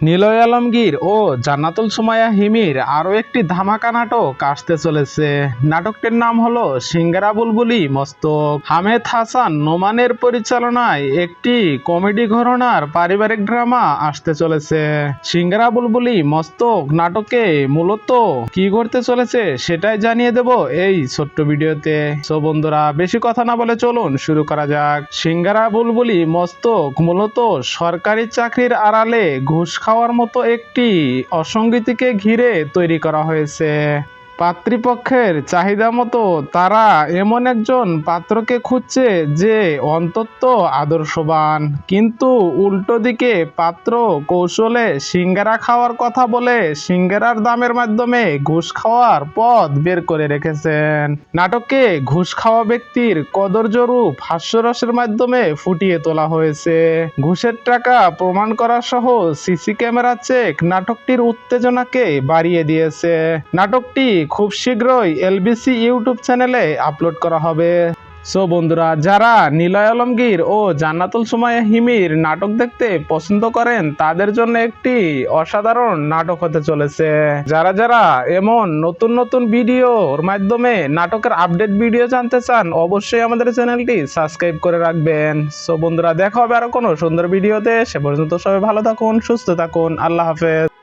নিলয় আলমগীর ও জান্নাতুল সুমাইয়া হিমির আরও একটি ধামাকা নাটক আসতে চলেছে। নাটকটির নাম হলো সিঙ্গারা বুলবুলি মস্তক। হামেদ হাসান নোমানের পরিচালনায় একটি কমেডি ঘরানার পারিবারিক ড্রামা আসতে চলেছে। সিঙ্গারা বুলবুলি মস্তক নাটকে মূলত কি ঘটতে চলেছে সেটাই জানিয়ে দেব এই ছোট্ট ভিডিওতে। সো বন্ধুরা, বেশি কথা না বলে চলুন শুরু করা যাক। সিঙ্গারা বুলবুলি মস্তক মূলত সরকারি চাকরির আড়ালে ঘুষ খাওয়ার মতো একটি অসঙ্গতিকে ঘিরে তৈরি করা হয়েছে। পাত্রীপক্ষের চাহিদা মতো তারা এমন একজন পাত্রকে খুঁজছে যে অন্তত আদর্শবান, কিন্তু উল্টো দিকে পাত্র কৌশলে সিঙ্গারা খাওয়ার কথা বলে সিঙ্গারার দামের মাধ্যমে ঘুষ খাওয়ার পথ বের করে রেখেছেন। নাটকে ঘুষ খাওয়া ব্যক্তির কদর্য রূপ হাস্যরসের মাধ্যমে ফুটিয়ে তোলা হয়েছে। ঘুষের টাকা প্রমাণ করা সহ সিসি ক্যামেরা চেক নাটকটির উত্তেজনাকে বাড়িয়ে দিয়েছে। নাটকটি খুব শীঘ্রই এলবিসি ইউটিউব চ্যানেলে আপলোড করা হবে। সো বন্ধুরা, যারা নিলয় আলমগীর ও জান্নাতুল সুমাইয়া হিমির নাটক দেখতে পছন্দ করেন তাদের জন্য একটি অসাধারণ নাটক হতে চলেছে। যারা যারা এমন নতুন নতুন ভিডিওর মাধ্যমে নাটকের আপডেট ভিডিও জানতে চান অবশ্যই আমাদের চ্যানেলটি সাবস্ক্রাইব করে রাখবেন। সো বন্ধুরা, দেখা হবে আরো কোনো সুন্দর ভিডিওতে। সে পর্যন্ত সবাই ভালো থাকুন, সুস্থ থাকুন। আল্লাহ হাফেজ।